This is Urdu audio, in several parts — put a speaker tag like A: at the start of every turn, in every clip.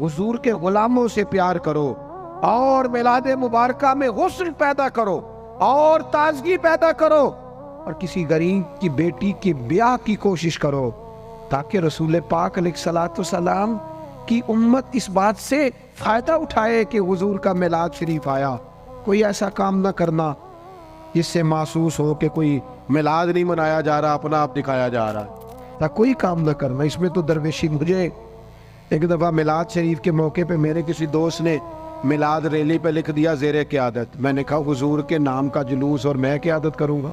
A: حضور کے غلاموں سے پیار کرو اور میلاد مبارکہ میں غسل پیدا کرو اور تازگی پیدا کرو اور کسی غریب کی بیٹی کی بیاہ کی کوشش کرو تاکہ رسول پاک علیہ الصلوۃ والسلام کی امت اس بات سے فائدہ اٹھائے کہ حضور کا میلاد شریف آیا۔ کوئی ایسا کام نہ کرنا جس سے محسوس ہو کہ کوئی میلاد نہیں منایا جا رہا، اپنا آپ دکھایا جا رہا۔ کوئی کام نہ کرنا اس میں تو درویشی۔ مجھے ایک دفعہ میلاد شریف کے موقع پہ میرے کسی دوست نے میلاد ریلی پہ لکھ دیا زیر قیادت۔ میں نے کہا حضور کے نام کا جلوس اور میں قیادت کروں گا؟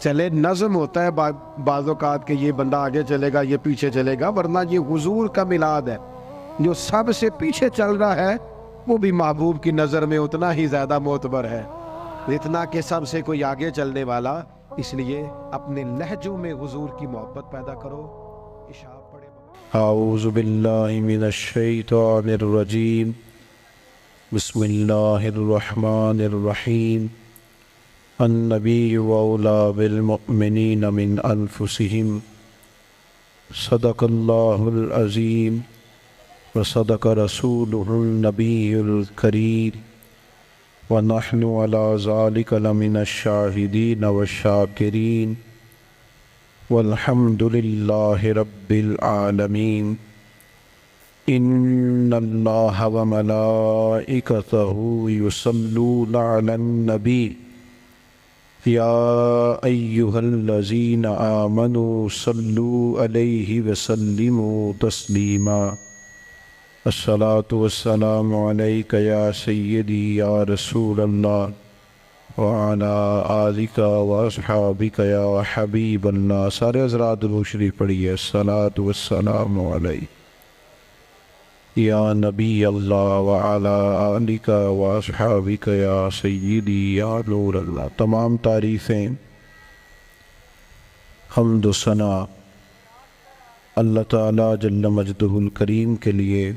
A: چلے نظم ہوتا ہے بعض اوقات کہ یہ بندہ آگے چلے گا یہ پیچھے چلے گا، ورنہ یہ حضور کا میلاد ہے۔ جو سب سے پیچھے چل رہا ہے وہ بھی محبوب کی نظر میں اتنا ہی زیادہ معتبر ہے اتنا کہ سب سے کوئی آگے چلنے والا۔ اس لیے اپنے لہجوں میں حضور کی محبت پیدا کرو۔ عشاء پڑھے۔
B: اعوذ باللہ من الشیطان الرجیم، بسم اللہ الرحمن الرحیم۔ النبی اولی بالمؤمنین من انفسہم، صدق اللہ العظیم وصدق رسولہ النبی الکریم، ونحن علی ذلک لمن الشاہدین والشاکرین، والحمد للہ رب العالمین۔ ان اللہ وملائکتہ یصلون علی النبی، یا ایہا الذین آمنوا صلوا علیہ وسلموا تسلیما۔ الصلاۃ والسلام علیک یا سیدی یا رسول اللہ وعلی آلک واصحابک یا حبیب اللہ۔ سارے حضرات درود شریف پڑھیے۔ الصلاۃ والسلام علیک یا نبی اللہ وعلی آلک واصحابک یا سیدی یا نور اللہ۔ تمام تعریفیں، حمد و ثنا اللہ تعالیٰ جل مجدہ الکریم کے لیے،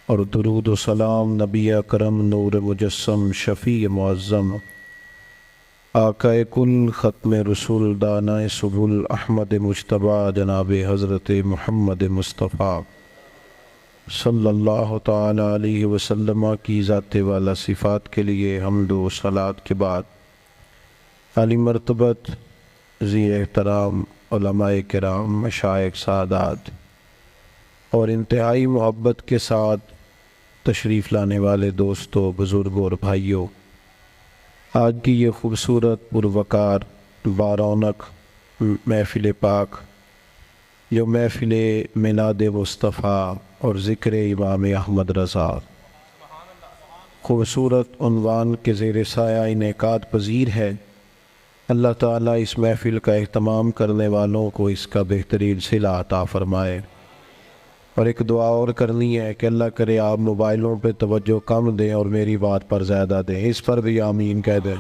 B: اور درود و سلام نبی اکرم نور مجسم شفیع معظم آقا کل ختم رسول دانہ سبل احمد مجتبیٰ جناب حضرت محمد مصطفیٰ صلی اللہ تعالیٰ علیہ وسلم کی ذات والا صفات کے لیے حمد و صلات کے بعد، عالی مرتبت ذی احترام علماء کرام، مشائخ، سادات اور انتہائی محبت کے ساتھ تشریف لانے والے دوستوں، بزرگوں اور بھائیوں، آج کی یہ خوبصورت پروقار بارونق محفل پاک جو محفل میلاد مصطفیٰ اور ذکر امام احمد رضا خوبصورت عنوان کے زیر سایہ انعقاد پذیر ہے۔ اللہ تعالیٰ اس محفل کا اہتمام کرنے والوں کو اس کا بہترین صلہ عطا فرمائے، اور ایک دعا اور کرنی ہے کہ اللہ کرے آپ موبائلوں پہ توجہ کم دیں اور میری بات پر زیادہ دیں، اس پر بھی آمین کہہ دیں۔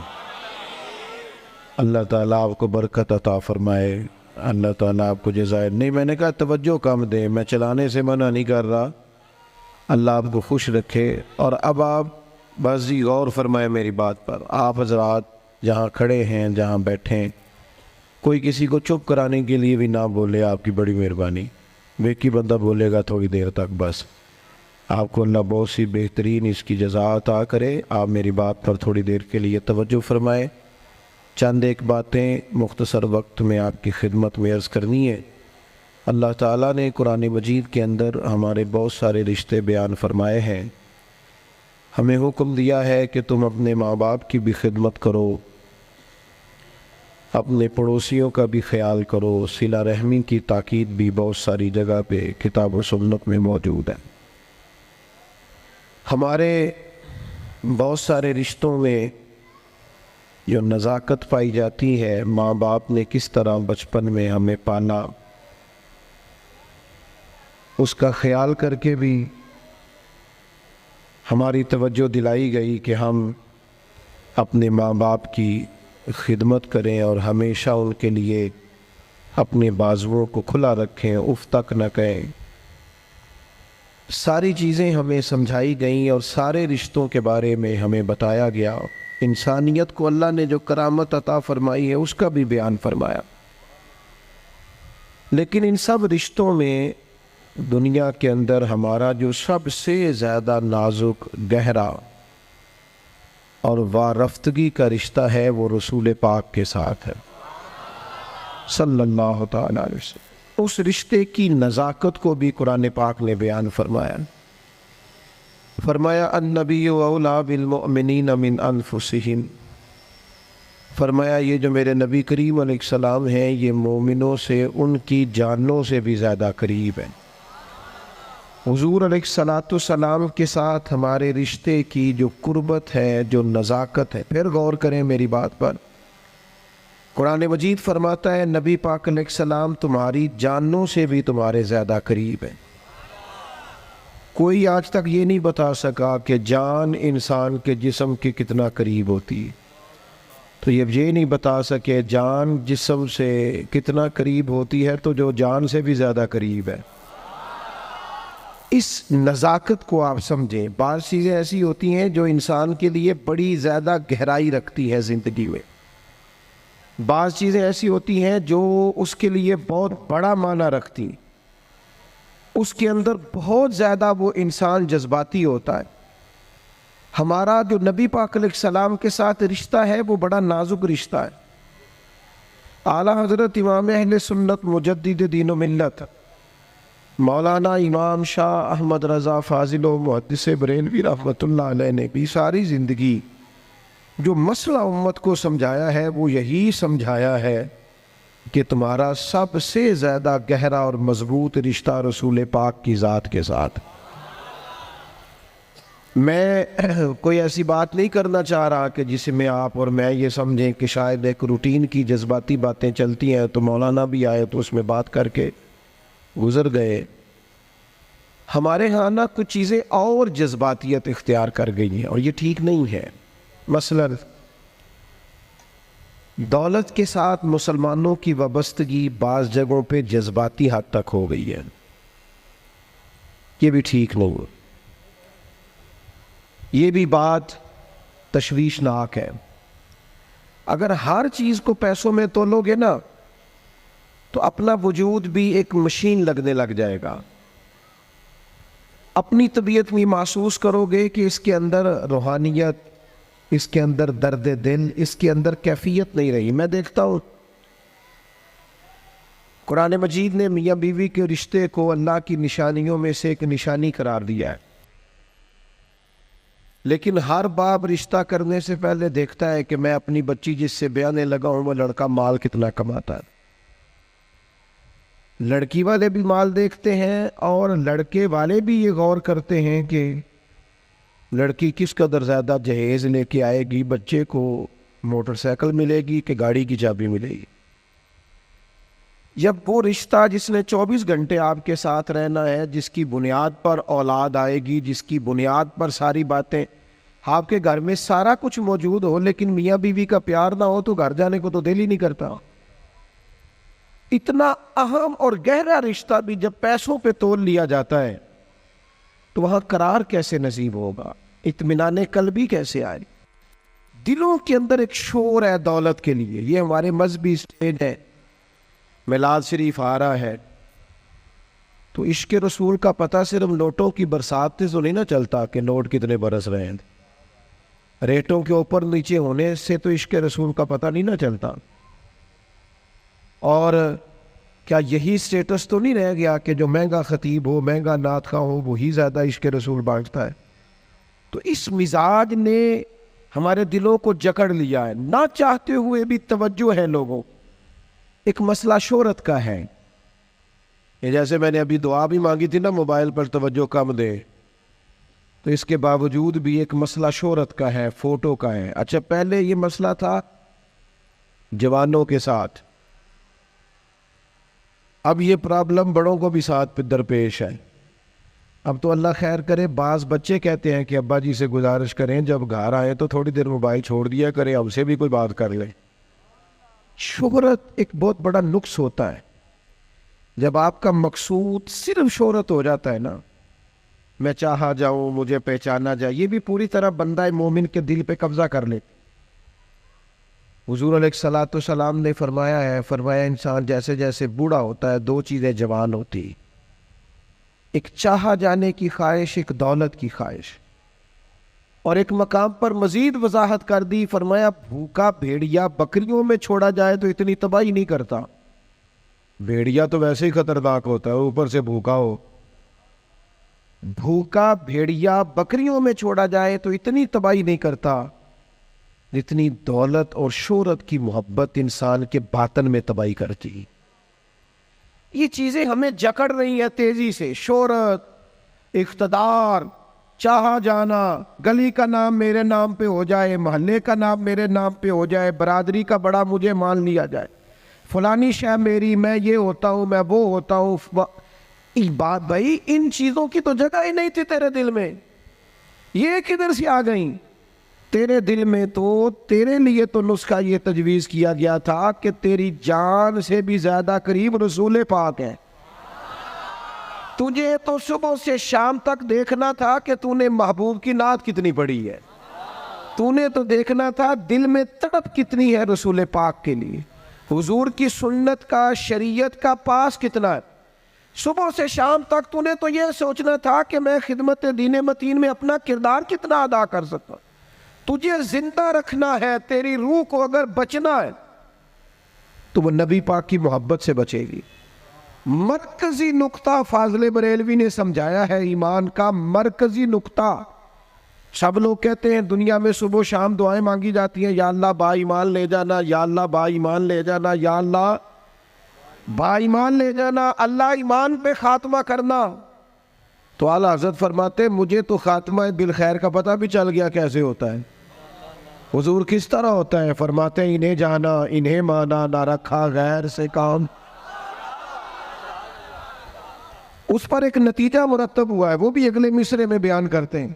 B: اللہ تعالیٰ آپ کو برکت عطا فرمائے، اللہ تعالیٰ آپ کو جزائر نہیں، میں نے کہا توجہ کم دیں، میں چلانے سے منع نہیں کر رہا، اللہ آپ کو خوش رکھے۔ اور اب آپ بس غور فرمائے میری بات پر۔ آپ حضرات جہاں کھڑے ہیں، جہاں بیٹھیں، کوئی کسی کو چپ کرانے کے لیے بھی نہ بولے، آپ کی بڑی مہربانی۔ بیکی بندہ بولے گا تھوڑی دیر تک، بس آپ کو اللہ بہت سی بہترین اس کی جزا عطا کرے۔ آپ میری بات پر تھوڑی دیر کے لیے توجہ فرمائیں۔ چند ایک باتیں مختصر وقت میں آپ کی خدمت میں عرض کرنی ہے۔ اللہ تعالیٰ نے قرآن مجید کے اندر ہمارے بہت سارے رشتے بیان فرمائے ہیں۔ ہمیں حکم دیا ہے کہ تم اپنے ماں باپ کی بھی خدمت کرو، اپنے پڑوسیوں کا بھی خیال کرو۔ صلہ رحمی کی تاکید بھی بہت ساری جگہ پہ کتاب و سنت میں موجود ہے۔ ہمارے بہت سارے رشتوں میں جو نزاکت پائی جاتی ہے، ماں باپ نے کس طرح بچپن میں ہمیں پالا، اس کا خیال کر کے بھی ہماری توجہ دلائی گئی کہ ہم اپنے ماں باپ کی خدمت کریں اور ہمیشہ ان کے لیے اپنے بازوؤں کو کھلا رکھیں، اف تک نہ کہیں۔ ساری چیزیں ہمیں سمجھائی گئیں اور سارے رشتوں کے بارے میں ہمیں بتایا گیا۔ انسانیت کو اللہ نے جو کرامت عطا فرمائی ہے اس کا بھی بیان فرمایا۔ لیکن ان سب رشتوں میں دنیا کے اندر ہمارا جو سب سے زیادہ نازک، گہرا اور وارفتگی کا رشتہ ہے وہ رسول پاک کے ساتھ ہے صلی اللہ تعالیٰ علیہ وسلم۔ اس رشتے کی نزاکت کو بھی قرآن پاک نے بیان فرمایا النبی اولیٰ بالمؤمنین من انفسہم، فرمایا یہ جو میرے نبی کریم علیہ السلام ہیں یہ مومنوں سے ان کی جانوں سے بھی زیادہ قریب ہیں۔ حضور علیہ السلام کے ساتھ ہمارے رشتے کی جو قربت ہے، جو نزاکت ہے، پھر غور کریں میری بات پر۔ قرآن مجید فرماتا ہے نبی پاک علیہ السلام تمہاری جانوں سے بھی تمہارے زیادہ قریب ہیں۔ کوئی آج تک یہ نہیں بتا سکا کہ جان انسان کے جسم کے کتنا قریب ہوتی ہے، تو یہ نہیں بتا سکے جان جسم سے کتنا قریب ہوتی ہے تو جو جان سے بھی زیادہ قریب ہے۔ اس نزاکت کو آپ سمجھیں۔ بعض چیزیں ایسی ہوتی ہیں جو انسان کے لیے بڑی زیادہ گہرائی رکھتی ہیں زندگی میں، بعض چیزیں ایسی ہوتی ہیں جو اس کے لیے بہت بڑا معنی رکھتی ہیں، اس کے اندر بہت زیادہ وہ انسان جذباتی ہوتا ہے۔ ہمارا جو نبی پاک علیہ السلام کے ساتھ رشتہ ہے وہ بڑا نازک رشتہ ہے۔ اعلیٰ حضرت امام اہل سنت مجدد دین و ملت مولانا امام شاہ احمد رضا فاضل و محدث بریلوی رحمۃ اللہ علیہ نے بھی ساری زندگی جو مسئلہ امت کو سمجھایا ہے وہ یہی سمجھایا ہے کہ تمہارا سب سے زیادہ گہرا اور مضبوط رشتہ رسول پاک کی ذات کے ساتھ۔ میں کوئی ایسی بات نہیں کرنا چاہ رہا کہ جسے میں آپ اور میں یہ سمجھیں کہ شاید ایک روٹین کی جذباتی باتیں چلتی ہیں تو مولانا بھی آئے تو اس میں بات کر کے گزر گئے۔ ہمارے ہاں نا کچھ چیزیں اور جذباتیت اختیار کر گئی ہیں اور یہ ٹھیک نہیں ہے۔ مثلا دولت کے ساتھ مسلمانوں کی وابستگی بعض جگہوں پہ جذباتی حد تک ہو گئی ہے، یہ بھی ٹھیک نہیں ہے، یہ بھی بات تشویشناک ہے۔ اگر ہر چیز کو پیسوں میں تولو گے نا تو اپنا وجود بھی ایک مشین لگنے لگ جائے گا۔ اپنی طبیعت میں محسوس کرو گے کہ اس کے اندر روحانیت، اس کے اندر درد دل، اس کے اندر کیفیت نہیں رہی۔ میں دیکھتا ہوں قرآن مجید نے میاں بیوی کے رشتے کو اللہ کی نشانیوں میں سے ایک نشانی قرار دیا ہے، لیکن ہر باپ رشتہ کرنے سے پہلے دیکھتا ہے کہ میں اپنی بچی جس سے بیانے لگا ہوں وہ لڑکا مال کتنا کماتا ہے۔ لڑکی والے بھی مال دیکھتے ہیں اور لڑکے والے بھی یہ غور کرتے ہیں کہ لڑکی کس قدر زیادہ جہیز لے کے آئے گی، بچے کو موٹر سائیکل ملے گی کہ گاڑی کی چابی ملے گی۔ جب وہ رشتہ جس نے 24 گھنٹے آپ کے ساتھ رہنا ہے، جس کی بنیاد پر اولاد آئے گی، جس کی بنیاد پر ساری باتیں، آپ کے گھر میں سارا کچھ موجود ہو لیکن میاں بیوی کا پیار نہ ہو تو گھر جانے کو تو دل ہی نہیں کرتا۔ اتنا اہم اور گہرا رشتہ بھی جب پیسوں پہ تول لیا جاتا ہے تو وہاں قرار کیسے نصیب ہوگا، اطمینان قلبی کیسے آئے؟ دلوں کے اندر ایک شور ہے دولت کے لیے۔ یہ ہمارے مذہبی اسٹیج ہے، میلاد شریف آ رہا ہے تو عشق رسول کا پتہ صرف نوٹوں کی برسات سے تو نہیں نہ چلتا کہ نوٹ کتنے برس رہے ہیں، ریٹوں کے اوپر نیچے ہونے سے تو عشق رسول کا پتہ نہیں نہ چلتا۔ اور کیا یہی سٹیٹس تو نہیں رہ گیا کہ جو مہنگا خطیب ہو، مہنگا نعت خواں ہو، وہی زیادہ عشق رسول بانٹتا ہے؟ تو اس مزاج نے ہمارے دلوں کو جکڑ لیا ہے، نہ چاہتے ہوئے بھی توجہ ہے لوگوں۔ ایک مسئلہ شہرت کا ہے، یہ جیسے میں نے ابھی دعا بھی مانگی تھی نا موبائل پر توجہ کم دے، تو اس کے باوجود بھی ایک مسئلہ شہرت کا ہے، فوٹو کا ہے۔ اچھا پہلے یہ مسئلہ تھا جوانوں کے ساتھ، اب یہ پرابلم بڑوں کو بھی ساتھ پہ درپیش ہے۔ اب تو اللہ خیر کرے، بعض بچے کہتے ہیں کہ ابا جی سے گزارش کریں جب گھر آئیں تو تھوڑی دیر موبائل چھوڑ دیا کریں، ہم سے بھی کوئی بات کر لیں۔ شہرت ایک بہت بڑا نقص ہوتا ہے، جب آپ کا مقصود صرف شہرت ہو جاتا ہے نا، میں چاہا جاؤں، مجھے پہچانا جائے، یہ بھی پوری طرح بندہ مومن کے دل پہ قبضہ کر لے۔ حضور علیہ السلام نے فرمایا انسان جیسے جیسے بوڑھا ہوتا ہے دو چیزیں جوان ہوتی،
A: ایک چاہا جانے کی خواہش، ایک دولت کی خواہش. اور ایک مقام پر مزید وضاحت کر دی، فرمایا بھوکا بھیڑیا بکریوں میں چھوڑا جائے تو اتنی تباہی نہیں کرتا. بھیڑیا تو ویسے ہی خطرناک ہوتا ہے، اوپر سے بھوکا ہو. بھوکا بھیڑیا بکریوں میں چھوڑا جائے تو اتنی تباہی نہیں کرتا جتنی دولت اور شہرت کی محبت انسان کے باطن میں تباہی کرتی. یہ چیزیں ہمیں جکڑ رہی ہیں تیزی سے. شہرت، اقتدار، چاہا جانا، گلی کا نام میرے نام پہ ہو جائے، محلے کا نام میرے نام پہ ہو جائے، برادری کا بڑا مجھے مان لیا جائے، فلانی شے میری، میں یہ ہوتا ہوں، میں وہ ہوتا ہوں. بات بھائی ان چیزوں کی تو جگہ ہی نہیں تھی تیرے دل میں، یہ کدھر سے آ گئیں؟ تیرے دل میں تو تیرے لیے تو نسخہ یہ تجویز کیا گیا تھا کہ تیری جان سے بھی زیادہ قریب رسول پاک ہے. تجھے تو صبح سے شام تک دیکھنا تھا کہ تو نے محبوب کی نعت کتنی پڑھی ہے. تو نے تو دیکھنا تھا دل میں تڑپ کتنی ہے رسول پاک کے لیے، حضور کی سنت کا، شریعت کا پاس کتنا ہے. صبح سے شام تک تو نے تو یہ سوچنا تھا کہ میں خدمت دین متین میں اپنا کردار کتنا ادا کر سکتا. تجھے زندہ رکھنا ہے، تیری روح کو اگر بچنا ہے تو وہ نبی پاک کی محبت سے بچے گی. مرکزی نقطہ فاضل بریلوی نے سمجھایا ہے ایمان کا، مرکزی نقطہ. سب لوگ کہتے ہیں دنیا میں صبح و شام دعائیں مانگی جاتی ہیں، یا اللہ با ایمان لے جانا، یا اللہ با ایمان لے جانا، یا اللہ با ایمان لے جانا، اللہ ایمان پہ خاتمہ کرنا. تو اعلیٰ حضرت فرماتے مجھے تو خاتمہ بالخیر کا پتہ بھی چل گیا کیسے ہوتا ہے. حضور کس طرح ہوتا ہے؟ فرماتے ہیں انہیں جانا، انہیں مانا، نہ رکھا غیر سے کام. اس پر ایک نتیجہ مرتب ہوا ہے، وہ بھی اگلے مصرے میں بیان کرتے ہیں.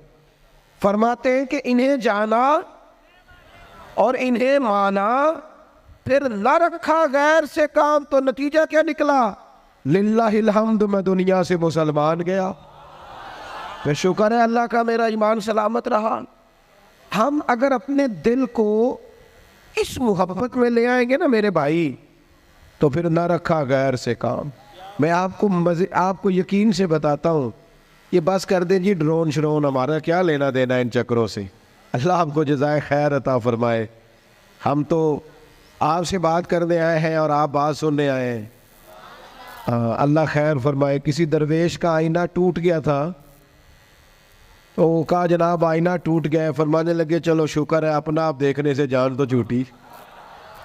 A: فرماتے ہیں کہ انہیں جانا اور انہیں مانا، پھر نہ رکھا غیر سے کام، تو نتیجہ کیا نکلا؟ للہ الحمد، میں دنیا سے مسلمان گیا. پھر شکر ہے اللہ کا میرا ایمان سلامت رہا. ہم اگر اپنے دل کو اس محبت میں لے آئیں گے نا میرے بھائی، تو پھر نہ رکھا غیر سے کام. میں آپ کو یقین سے بتاتا ہوں، یہ بس کر دیں جی ڈرون شرون، ہمارا کیا لینا دینا ان چکروں سے. اللہ آپ کو جزائے خیر عطا فرمائے. ہم تو آپ سے بات کرنے آئے ہیں اور آپ بات سننے آئے ہیں. اللہ خیر فرمائے. کسی درویش کا آئینہ ٹوٹ گیا تھا، تو کہا جناب آئینہ ٹوٹ گیا ہے. فرمانے لگے چلو شکر ہے اپنا آپ دیکھنے سے جان تو چھوٹی.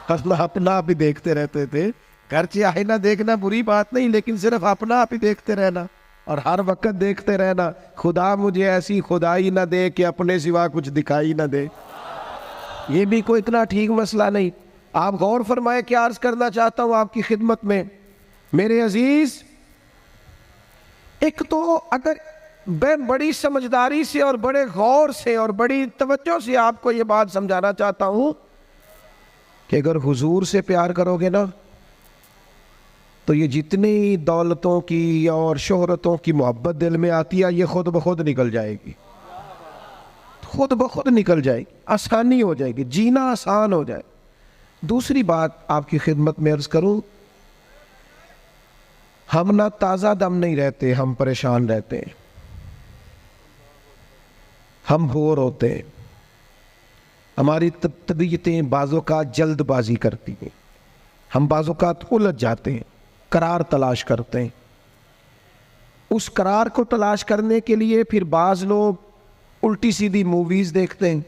A: اپنا آپ ہی دیکھتے رہتے تھے. گرچہ آئینہ دیکھنا بری بات نہیں، لیکن صرف اپنا آپ ہی دیکھتے رہنا اور ہر وقت دیکھتے رہنا. خدا مجھے ایسی خدائی نہ دے کہ اپنے سوا کچھ دکھائی نہ دے. یہ بھی کوئی اتنا ٹھیک مسئلہ نہیں. آپ غور فرمائے کیا عرض کرنا چاہتا ہوں آپ کی خدمت میں میرے عزیز. ایک تو اگر میں بڑی سمجھداری سے اور بڑے غور سے اور بڑی توجہ سے آپ کو یہ بات سمجھانا چاہتا ہوں کہ اگر حضور سے پیار کرو گے نا، تو یہ جتنی دولتوں کی اور شہرتوں کی محبت دل میں آتی ہے، یہ خود بخود نکل جائے گی. خود بخود نکل جائے گی، آسانی ہو جائے گی، جینا آسان ہو جائے. دوسری بات آپ کی خدمت میں عرض کروں، ہم نہ تازہ دم نہیں رہتے، ہم پریشان رہتے ہیں، ہم بور ہوتے ہیں. ہماری طبیعتیں بعض اوقات جلد بازی کرتی ہیں، ہم بعض اوقات الجھ جاتے ہیں، قرار تلاش کرتے ہیں. اس قرار کو تلاش کرنے کے لیے پھر بعض لوگ الٹی سیدھی موویز دیکھتے ہیں.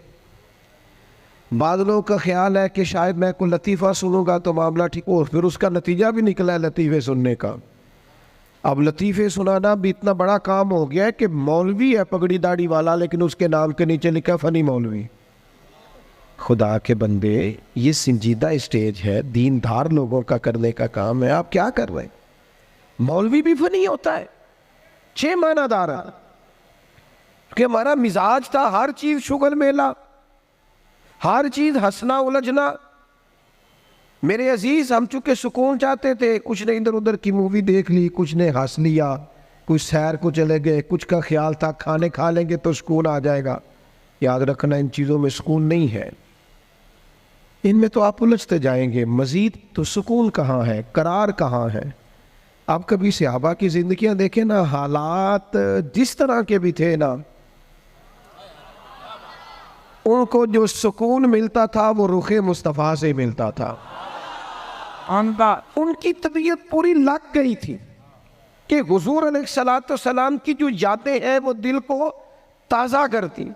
A: بعض لوگوں کا خیال ہے کہ شاید میں کوئی لطیفہ سنوں گا تو معاملہ ٹھیک ہو، پھر اس کا نتیجہ بھی نکلا ہے لطیفے سننے کا. اب لطیفے سنانا بھی اتنا بڑا کام ہو گیا ہے کہ مولوی ہے پگڑی داڑھی والا، لیکن اس کے نام کے نیچے لکھا فنی مولوی. خدا کے بندے، یہ سنجیدہ اسٹیج ہے، دیندار لوگوں کا کرنے کا کام ہے. آپ کیا کر رہے ہیں؟ مولوی بھی فنی ہوتا ہے، 6 معنی دار ہے کہ ہمارا مزاج تھا ہر چیز شغل میلہ، ہر چیز ہنسنا الجھنا. میرے عزیز ہم چونکہ سکون چاہتے تھے، کچھ نے ادھر ادھر کی مووی دیکھ لی، کچھ نے ہنس لیا، کچھ سیر کو چلے گئے، کچھ کا خیال تھا کھانے کھا لیں گے تو سکون آ جائے گا. یاد رکھنا ان چیزوں میں سکون نہیں ہے، ان میں تو آپ الجھتے جائیں گے. مزید تو سکون کہاں ہے، قرار کہاں ہے؟ آپ کبھی صحابہ کی زندگیاں دیکھیں نا، حالات جس طرح کے بھی تھے نا، ان کو جو سکون ملتا تھا وہ رخ مصطفیٰ سے ملتا تھا۔ ان کی طبیعت پوری لگ گئی تھی کہ حضور علیہ السلام کی جو یادیں ہیں وہ دل کو تازہ کرتی۔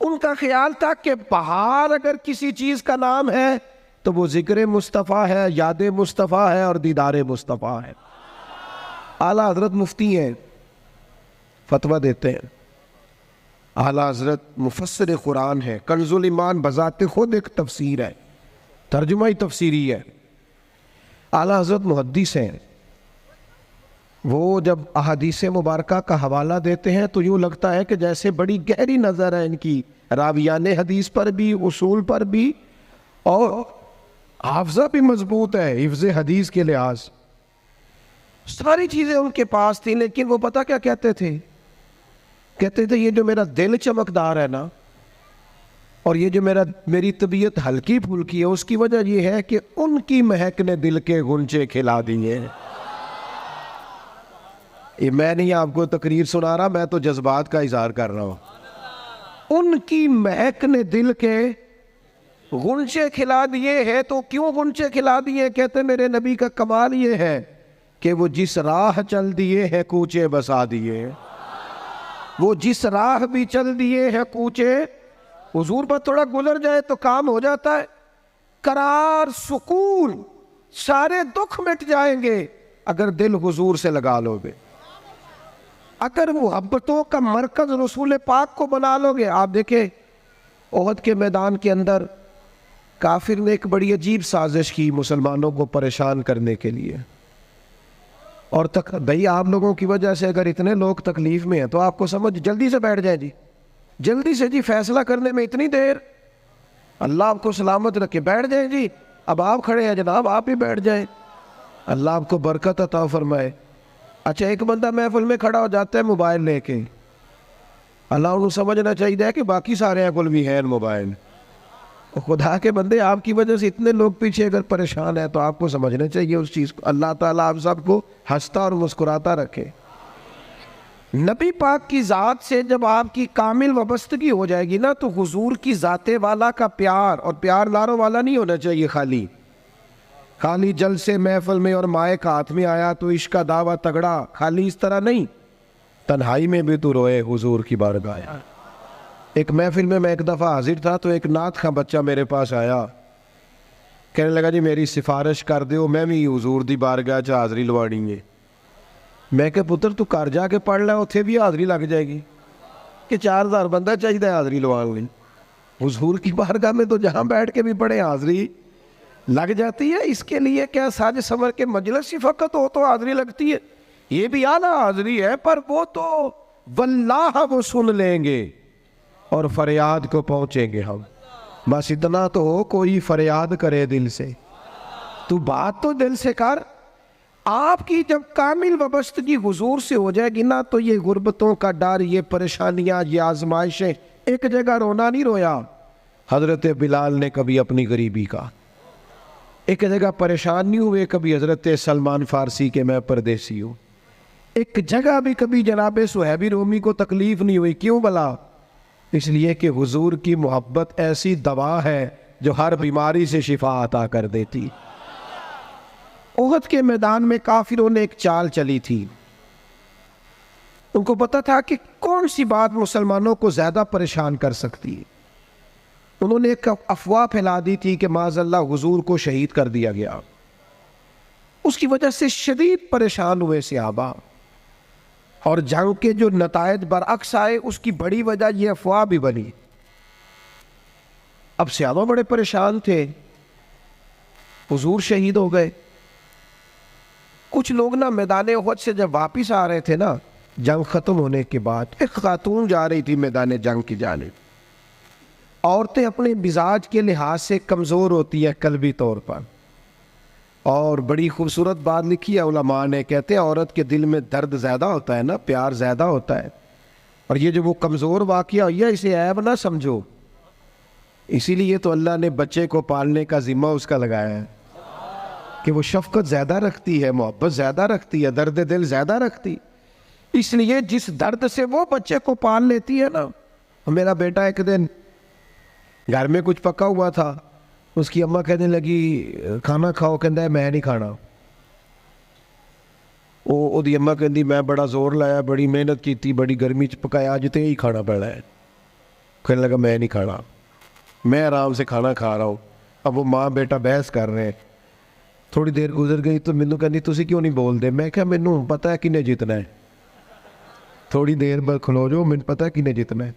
A: ان کا خیال تھا کہ باہر اگر کسی چیز کا نام ہے تو وہ ذکر مصطفیٰ ہے، یاد مصطفیٰ ہے اور دیدار مصطفیٰ ہے۔ اعلیٰ حضرت مفتی ہیں، فتویٰ دیتے ہیں، اعلیٰ حضرت مفسر قرآن ہے، کنز الایمان بذات خود ایک تفسیر ہے، ترجمہ ہی تفسیری ہے۔ اعلیٰ حضرت محدث ہیں، وہ جب احادیث مبارکہ کا حوالہ دیتے ہیں تو یوں لگتا ہے کہ جیسے بڑی گہری نظر ہے ان کی، راویان حدیث پر بھی، اصول پر بھی، اور حافظہ بھی مضبوط ہے حفظ حدیث کے لحاظ، ساری چیزیں ان کے پاس تھیں۔ لیکن وہ پتہ کیا کہتے تھے؟ کہتے تھے یہ جو میرا دل چمکدار ہے نا، اور یہ جو میری طبیعت ہلکی پھلکی ہے، اس کی وجہ یہ ہے کہ ان کی مہک نے دل کے غنچے کھلا دیے۔ یہ میں نہیں آپ کو تقریر سنا رہا، میں تو جذبات کا اظہار کر رہا ہوں۔ ان کی مہک نے دل کے غنچے کھلا دیے ہیں۔ تو کیوں غنچے کھلا دیے؟ کہتے میرے نبی کا کمال یہ ہے کہ وہ جس راہ چل دیے ہیں کوچے بسا دیے، وہ جس راہ بھی چل دیے ہیں کوچے، حضور پر تھوڑا گزر جائے تو کام ہو جاتا ہے، قرار، سکون، سارے دکھ مٹ جائیں گے اگر دل حضور سے لگا لو گے، اگر محبتوں کا مرکز رسول پاک کو بنا لو گے۔ آپ دیکھیں احد کے میدان کے اندر کافر نے ایک بڑی عجیب سازش کی مسلمانوں کو پریشان کرنے کے لیے، اور بھئی آپ لوگوں کی وجہ سے اگر اتنے لوگ تکلیف میں ہیں تو آپ کو سمجھ جلدی سے بیٹھ جائیں جی، جلدی سے جی، فیصلہ کرنے میں اتنی دیر، اللہ آپ کو سلامت رکھے، بیٹھ جائیں جی، اب آپ کھڑے ہیں جناب، آپ ہی بیٹھ جائیں، اللہ آپ کو برکت عطا فرمائے۔ اچھا ایک بندہ محفل میں کھڑا ہو جاتا ہے موبائل لے کے، اللہ انہوں سمجھنا چاہیے کہ باقی سارے کل بھی ہیں موبائل۔ خدا کے بندے، آپ کی وجہ سے اتنے لوگ پیچھے اگر پریشان ہیں تو آپ کو سمجھنا چاہیے اس چیز کو۔ اللہ تعالیٰ آپ سب کو ہنستا اور مسکراتا رکھے۔ نبی پاک کی ذات سے جب آپ کی کامل وابستگی ہو جائے گی نا، تو حضور کی ذات والا کا پیار، اور پیار لاروں والا نہیں ہونا چاہیے، خالی جلسے محفل میں اور مائک ہاتھ میں آیا تو عشق کا دعویٰ تگڑا، خالی اس طرح نہیں، تنہائی میں بھی تو روئے حضور کی بارگاہ۔ ایک محفل میں ایک دفعہ حاضر تھا تو ایک نعت خواں بچہ میرے پاس آیا، کہنے لگا جی میری سفارش کر دیو، میں بھی حضور دی بارگاہ چ حاضری لوانی ہے۔ میں کہ پتر تو گھر جا کے پڑھ لے، اتھے بھی حاضری لگ جائے گی، کہ 4000 بندہ چاہیے حاضری لوان لی، حضور کی بارگاہ میں تو جہاں بیٹھ کے بھی پڑھے حاضری لگ جاتی ہے۔ اس کے لیے کیا ساج سمر کے مجلس ہی فقط ہو تو حاضری لگتی ہے؟ یہ بھی اعلیٰ حاضری ہے، پر وہ تو واللہ وہ سن لیں گے اور فریاد کو پہنچیں گے ہم۔ بس اتنا تو ہو، کوئی فریاد کرے دل سے، تو بات تو دل سے کر۔ آپ کی جب کامل وابستگی حضور سے ہو جائے گی نا، تو یہ غربتوں کا ڈر، یہ پریشانیاں، یہ آزمائشیں، ایک جگہ رونا نہیں رویا حضرت بلال نے کبھی اپنی غریبی کا، ایک جگہ پریشان نہیں ہوئے کبھی حضرت سلمان فارسی کے میں پردیسی ہوں، ایک جگہ بھی کبھی جناب صہیب رومی کو تکلیف نہیں ہوئی۔ کیوں بلا؟ اس لیے کہ حضور کی محبت ایسی دوا ہے جو ہر بیماری سے شفا عطا کر دیتی۔ احد کے میدان میں کافروں نے ایک چال چلی تھی، ان کو پتا تھا کہ کون سی بات مسلمانوں کو زیادہ پریشان کر سکتی ہے۔ انہوں نے ایک افواہ پھیلا دی تھی کہ معاذ اللہ حضور کو شہید کر دیا گیا، اس کی وجہ سے شدید پریشان ہوئے صحابہ، اور جنگ کے جو نتائج برعکس آئے اس کی بڑی وجہ یہ افواہ بھی بنی۔ اب صحابہ بڑے پریشان تھے، حضور شہید ہو گئے۔ کچھ لوگ نا میدان احد سے جب واپس آ رہے تھے نا، جنگ ختم ہونے کے بعد، ایک خاتون جا رہی تھی میدان جنگ کی جانب۔ عورتیں اپنے مزاج کے لحاظ سے کمزور ہوتی ہیں قلبی طور پر، اور بڑی خوبصورت بات لکھی ہے علماء نے، کہتے ہیں عورت کے دل میں درد زیادہ ہوتا ہے نا، پیار زیادہ ہوتا ہے، اور یہ جو وہ کمزور واقعہ ہوئی ہے اسے عیب نہ سمجھو، اسی لیے تو اللہ نے بچے کو پالنے کا ذمہ اس کا لگایا ہے۔ کہ وہ شفقت زیادہ رکھتی ہے، محبت زیادہ رکھتی ہے، درد دل زیادہ رکھتی، اس لیے جس درد سے وہ بچے کو پال لیتی ہے نا. میرا بیٹا ایک دن گھر میں کچھ پکا ہوا تھا، اس کی اماں کہنے لگی کھانا کھاؤ، کہندا ہے میں نہیں کھانا. وہ دی اماں کہندی میں بڑا زور لایا، بڑی محنت کی تھی، بڑی گرمی چ پکایا، اج تے ہی کھانا پڑا ہے. کہنے لگا میں نہیں کھانا، میں آرام سے کھانا کھا رہا ہوں. اب وہ ماں بیٹا بحث کر رہے ہیں. تھوڑی دیر گزر گئی تو مینوں کہندی تسی کیوں نہیں بول دے؟ میں کہا مینوں پتہ ہے کنے جیتنا ہے، تھوڑی دیر بعد کھلو جاؤ، مینوں پتہ ہے کنے جیتنا ہے.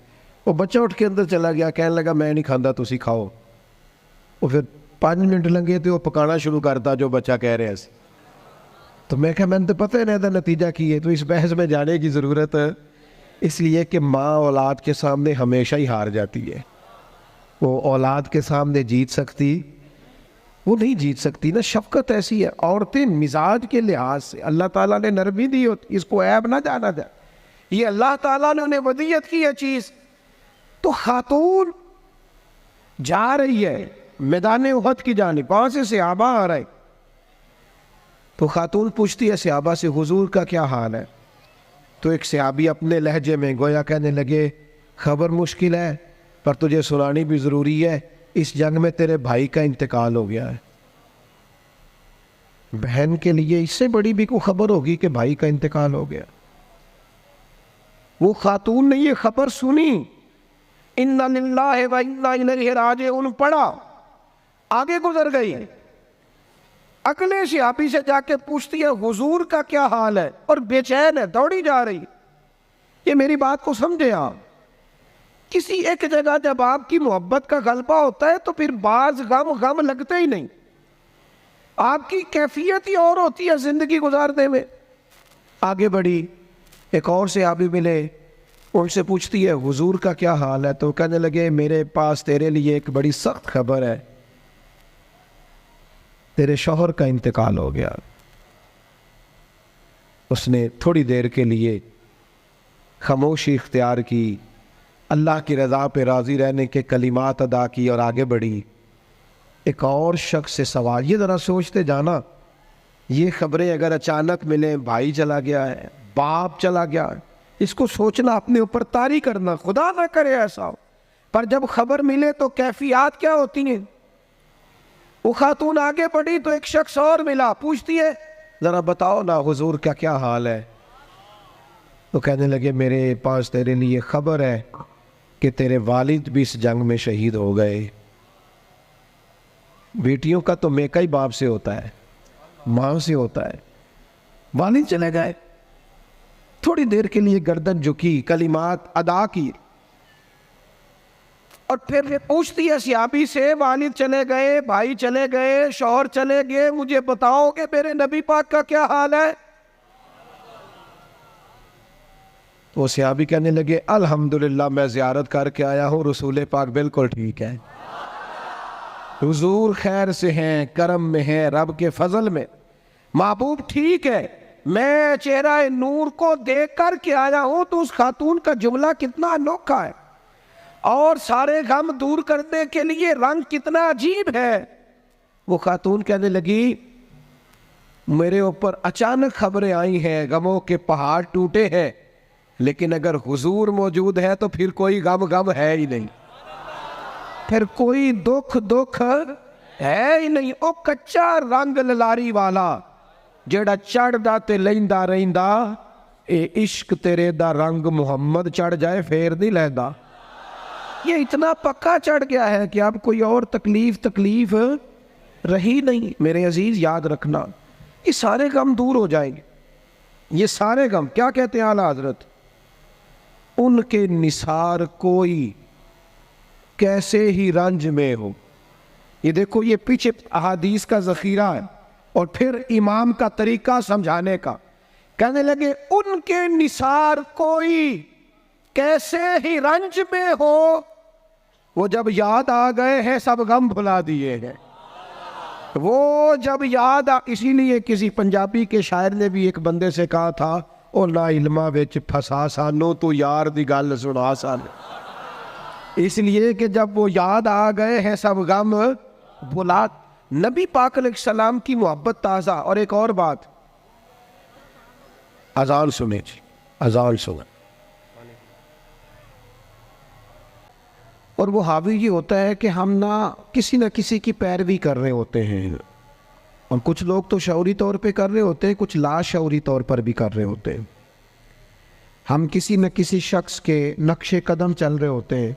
A: وہ بچہ اٹھ کے اندر چلا گیا، کہنے لگا میں نہیں کھاندہ، تسی کھاؤ. وہ پھر 5 منٹ لنگے تو وہ پکانا شروع کرتا جو بچہ کہہ رہے ہیں. تو میں کہا میں نے تو پتہ ہے نا نتیجہ کی ہے، تو اس بحث میں جانے کی ضرورت ہے. اس لیے کہ ماں اولاد کے سامنے ہمیشہ ہی ہار جاتی ہے. وہ اولاد کے سامنے جیت سکتی، وہ نہیں جیت سکتی نا. شفقت ایسی ہے. عورتیں مزاج کے لحاظ سے اللہ تعالیٰ نے نرمی دی ہوتی، اس کو عیب نہ جانا جائے. یہ اللہ تعالیٰ نے انہیں ودیت کی ہے چیز. تو خاتون جا رہی ہے میدان احد کی جانب، وہاں سے صحابہ آ رہے. تو خاتون پوچھتی ہے صحابہ سے حضور کا کیا حال ہے؟ تو ایک صحابی اپنے لہجے میں گویا کہنے لگے خبر مشکل ہے پر تجھے سنانی بھی ضروری ہے، اس جنگ میں تیرے بھائی کا انتقال ہو گیا ہے. بہن کے لیے اس سے بڑی بھی کوئی خبر ہوگی کہ بھائی کا انتقال ہو گیا. وہ خاتون نے یہ خبر سنی، اِنَّا لِلَّهِ وَإِنَّا إِلَيْهِ رَاجِعُونَ پڑھا، آگے گزر گئی. اگلے صحابی سے جا کے پوچھتی ہے حضور کا کیا حال ہے، اور بے چین ہے، دوڑی جا رہی. یہ میری بات کو سمجھے آپ. کسی ایک جگہ جب آپ کی محبت کا غلبہ ہوتا ہے تو پھر بعض غم لگتے ہی نہیں. آپ کی کیفیت ہی اور ہوتی ہے زندگی گزارنے میں. آگے بڑھی، ایک اور صحابی ملے، ان سے پوچھتی ہے حضور کا کیا حال ہے. تو کہنے لگے میرے پاس تیرے لیے ایک بڑی سخت خبر ہے، تیرے شوہر کا انتقال ہو گیا. اس نے تھوڑی دیر کے لیے خاموشی اختیار کی، اللہ کی رضا پہ راضی رہنے کے کلمات ادا کی اور آگے بڑھی. ایک اور شخص سے سوال، یہ ذرا سوچتے جانا، یہ خبریں اگر اچانک ملیں، بھائی چلا گیا ہے، باپ چلا گیا ہے، اس کو سوچنا، اپنے اوپر طاری کرنا، خدا نہ کرے ایسا ہو. پر جب خبر ملے تو کیفیات کیا ہوتی ہیں. وہ خاتون آگے بڑھی تو ایک شخص اور ملا، پوچھتی ہے ذرا بتاؤ نا حضور کا کیا حال ہے. تو کہنے لگے میرے پاس تیرے لیے خبر ہے کہ تیرے والد بھی اس جنگ میں شہید ہو گئے. بیٹیوں کا تو میکا ہی باپ سے ہوتا ہے، ماں سے ہوتا ہے. والد چلے گئے. تھوڑی دیر کے لیے گردن جھکی، کلمات ادا کی، اور پھر پوچھتی ہے صحابی سے والد چلے گئے، بھائی چلے گئے، شوہر چلے گئے، مجھے بتاؤ کہ میرے نبی پاک کا کیا حال ہے. وہ صحابی کہنے لگے الحمدللہ میں زیارت کر کے آیا ہوں، رسول پاک بالکل ٹھیک ہے، حضور خیر سے ہیں، کرم میں ہیں، رب کے فضل میں، محبوب ٹھیک ہے. میں چہرہ نور کو دیکھ کر کے آیا ہوں. تو اس خاتون کا جملہ کتنا انوکھا ہے، اور سارے غم دور کرنے کے لیے رنگ کتنا عجیب ہے. وہ خاتون کہنے لگی میرے اوپر اچانک خبریں آئی ہیں، غموں کے پہاڑ ٹوٹے ہیں، لیکن اگر حضور موجود ہے تو پھر کوئی غم ہے ہی نہیں، پھر کوئی دکھ ہے ہی نہیں. او کچا رنگ للاری والا جیڑا چڑھدا تے لیندا رہندا، اے عشق تیرے دا رنگ محمد چڑھ جائے پھر نہیں لیندا. یہ اتنا پکا چڑھ گیا ہے کہ اب کوئی اور تکلیف رہی نہیں. میرے عزیز یاد رکھنا، یہ سارے غم دور ہو جائیں گے. یہ سارے غم کیا کہتے ہیں اعلیٰ حضرت، ان کے نثار کوئی کیسے ہی رنج میں ہو. یہ دیکھو، یہ پیچھے احادیث کا ذخیرہ ہے اور پھر امام کا طریقہ سمجھانے کا. کہنے لگے ان کے نثار کوئی کیسے ہی رنج میں ہو، وہ جب یاد آ گئے ہیں سب غم بھلا دیے ہیں. وہ جب یاد اسی لیے کسی پنجابی کے شاعر نے بھی ایک بندے سے کہا تھا او نا علمہ وچ پھسا سانو تو یار دی گل سنا سانو. اس لیے کہ جب وہ یاد آ گئے ہیں سب غم بھلا. نبی پاک علیہ السلام کی محبت تازہ. اور ایک اور بات,
B: اذان سنیں جی, اذان سنیں.
A: اور وہ حاوی یہ ہوتا ہے کہ ہم نہ کسی کی پیروی کر رہے ہوتے ہیں, اور کچھ لوگ تو شعوری طور پہ کر رہے ہوتے ہیں, کچھ لا شعوری طور پر بھی کر رہے ہوتے ہیں. ہم کسی نہ کسی شخص کے نقش قدم چل رہے ہوتے ہیں,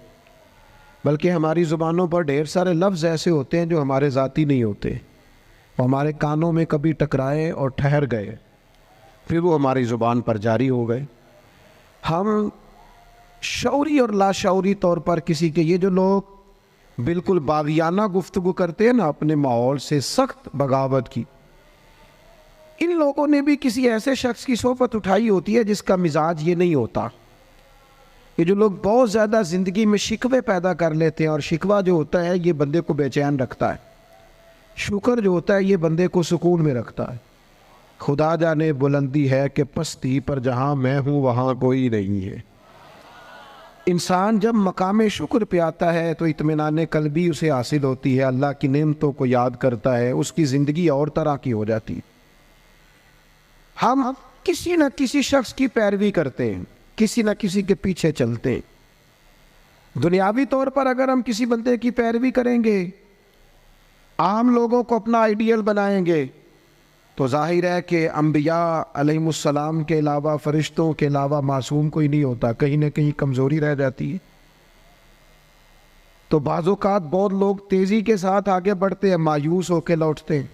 A: بلکہ ہماری زبانوں پر ڈھیر سارے لفظ ایسے ہوتے ہیں جو ہمارے ذاتی نہیں ہوتے, وہ ہمارے کانوں میں کبھی ٹکرائے اور ٹھہر گئے, پھر وہ ہماری زبان پر جاری ہو گئے. ہم شعوری اور لاشعوری طور پر کسی کے, یہ جو لوگ بالکل باغیانہ گفتگو کرتے ہیں نا اپنے ماحول سے, سخت بغاوت کی, ان لوگوں نے بھی کسی ایسے شخص کی صحبت اٹھائی ہوتی ہے جس کا مزاج یہ نہیں ہوتا. یہ جو لوگ بہت زیادہ زندگی میں شکوے پیدا کر لیتے ہیں, اور شکوہ جو ہوتا ہے یہ بندے کو بے چین رکھتا ہے, شکر جو ہوتا ہے یہ بندے کو سکون میں رکھتا ہے. خدا جانے بلندی ہے کہ پستی پر جہاں میں ہوں وہاں کوئی نہیں ہے. انسان جب مقام شکر پہ آتا ہے تو اطمینان قلبی اسے حاصل ہوتی ہے, اللہ کی نعمتوں کو یاد کرتا ہے, اس کی زندگی اور طرح کی ہو جاتی ہے. ہم کسی نہ کسی شخص کی پیروی کرتے ہیں, کسی نہ کسی کے پیچھے چلتے ہیں. دنیاوی طور پر اگر ہم کسی بندے کی پیروی کریں گے, عام لوگوں کو اپنا آئیڈیل بنائیں گے, تو ظاہر ہے کہ انبیاء علیہ السلام کے علاوہ, فرشتوں کے علاوہ معصوم کوئی نہیں ہوتا, کہیں نہ کہیں کمزوری رہ جاتی ہے. تو بعض اوقات بہت لوگ تیزی کے ساتھ آگے بڑھتے ہیں, مایوس ہو کے لوٹتے ہیں.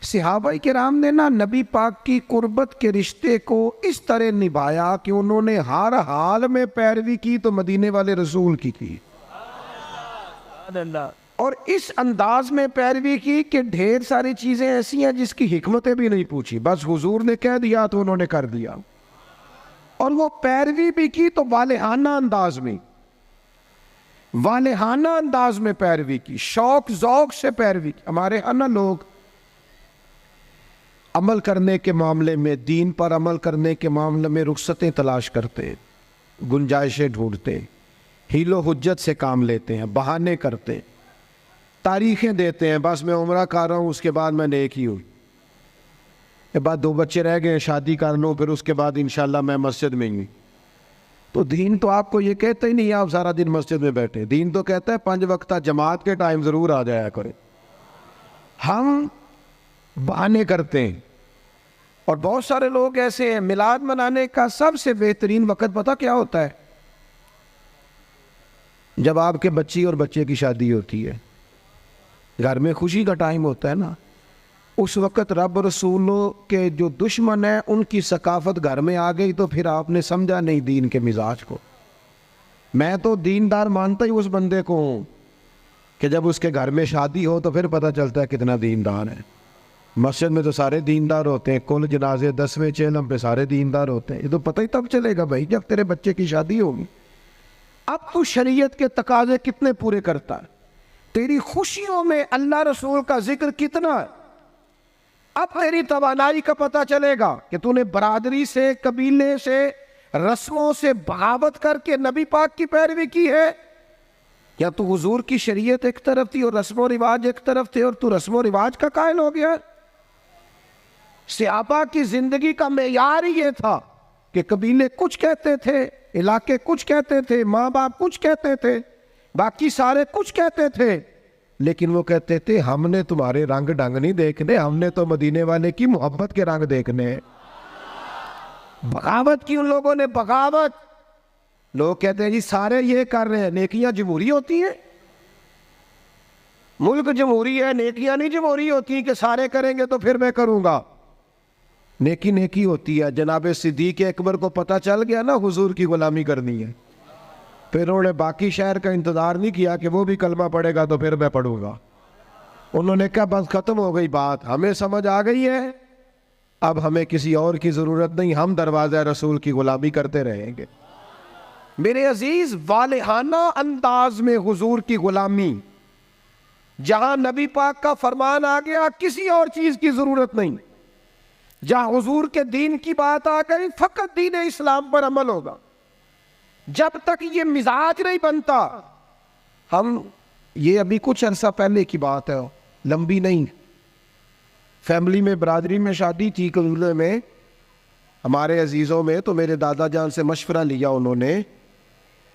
A: صحابہ کرام نے نبی پاک کی قربت کے رشتے کو اس طرح نبھایا کہ انہوں نے ہر حال میں پیروی کی تو مدینے والے رسول کی تھی, اور اس انداز میں پیروی کی کہ ڈھیر ساری چیزیں ایسی ہیں جس کی حکمتیں بھی نہیں پوچھی, بس حضور نے کہہ دیا تو انہوں نے کر دیا. اور وہ پیروی بھی کی تو والہانہ انداز میں, والہانہ انداز میں پیروی کی, شوق ذوق سے پیروی کی. ہمارے ہاں لوگ عمل کرنے کے معاملے میں, دین پر عمل کرنے کے معاملے میں رخصتیں تلاش کرتے ہیں, گنجائشیں ڈھونڈتے ہیں, حیل و حجت سے کام لیتے ہیں, بہانے کرتے ہیں, تاریخیں دیتے ہیں, بس میں عمرہ کر رہا ہوں اس کے بعد میں نیک ہی ہوں, کے بعد 2 بچے رہ گئے شادی کر لوں, پھر اس کے بعد انشاءاللہ میں مسجد میں ہوں. تو دین تو آپ کو یہ کہتا ہی نہیں آپ سارا دن مسجد میں بیٹھے, دین تو کہتا ہے 5 وقتہ جماعت کے ٹائم ضرور آ جایا کرے. ہم بہانے کرتے ہیں, اور بہت سارے لوگ ایسے ہیں. میلاد منانے کا سب سے بہترین وقت پتہ کیا ہوتا ہے؟ جب آپ کے بچی اور بچے کی شادی ہوتی ہے, گھر میں خوشی کا ٹائم ہوتا ہے نا, اس وقت رب رسولوں کے جو دشمن ہیں ان کی ثقافت گھر میں آ گئی, تو پھر آپ نے سمجھا نہیں دین کے مزاج کو. میں تو دیندار مانتا ہی اس بندے کو ہوں کہ جب اس کے گھر میں شادی ہو تو پھر پتہ چلتا ہے کتنا دیندار ہے. مسجد میں تو سارے دیندار ہوتے ہیں, کل جنازے 10ویں چہلم پہ سارے دیندار ہوتے ہیں. یہ تو پتہ ہی تب چلے گا بھائی جب تیرے بچے کی شادی ہوگی. اب تو شریعت کے تقاضے کتنے پورے کرتا ہے, تیری خوشیوں میں اللہ رسول کا ذکر کتنا ہے. اب تیری توانائی کا پتہ چلے گا کہ تو نے برادری سے, قبیلے سے, رسموں سے بغاوت کر کے نبی پاک کی پیروی کی ہے, یا تو حضور کی شریعت ایک طرف تھی اور رسم و رواج ایک طرف تھے اور تو رسم و رواج کا قائل ہو گیا. صحابہ کی زندگی کا معیار ہی یہ تھا کہ قبیلے کچھ کہتے تھے, علاقے کچھ کہتے تھے, ماں باپ کچھ کہتے تھے, باقی سارے کچھ کہتے تھے, لیکن وہ کہتے تھے ہم نے تمہارے رنگ ڈنگ نہیں دیکھنے, ہم نے تو مدینے والے کی محبت کے رنگ دیکھنے. بغاوت کی ان لوگوں نے, بغاوت. لوگ کہتے ہیں جی سارے یہ کر رہے ہیں, نیکیاں جمہوری ہوتی ہیں, ملک جمہوری ہے, نیکیاں نہیں جمہوری ہوتی کہ سارے کریں گے تو پھر میں کروں گا. نیکی نیکی ہوتی ہے. جناب صدیق اکبر کو پتہ چل گیا نا حضور کی غلامی کرنی ہے, پھر انہوں نے باقی شہر کا انتظار نہیں کیا کہ وہ بھی کلمہ پڑھے گا تو پھر میں پڑھوں گا. انہوں نے کہا بس ختم ہو گئی بات, ہمیں سمجھ آ گئی ہے, اب ہمیں کسی اور کی ضرورت نہیں, ہم دروازہ رسول کی غلامی کرتے رہیں گے. میرے عزیز, والہانہ انداز میں حضور کی غلامی, جہاں نبی پاک کا فرمان آ گیا کسی اور چیز کی ضرورت نہیں, جہاں حضور کے دین کی بات آ گئی فقط دین اسلام پر عمل ہوگا. جب تک یہ مزاج نہیں بنتا, ہم یہ ابھی کچھ عرصہ پہلے کی بات ہے, لمبی نہیں. فیملی میں برادری میں شادی تھی کلولے میں ہمارے عزیزوں میں, تو میرے دادا جان سے مشورہ لیا انہوں نے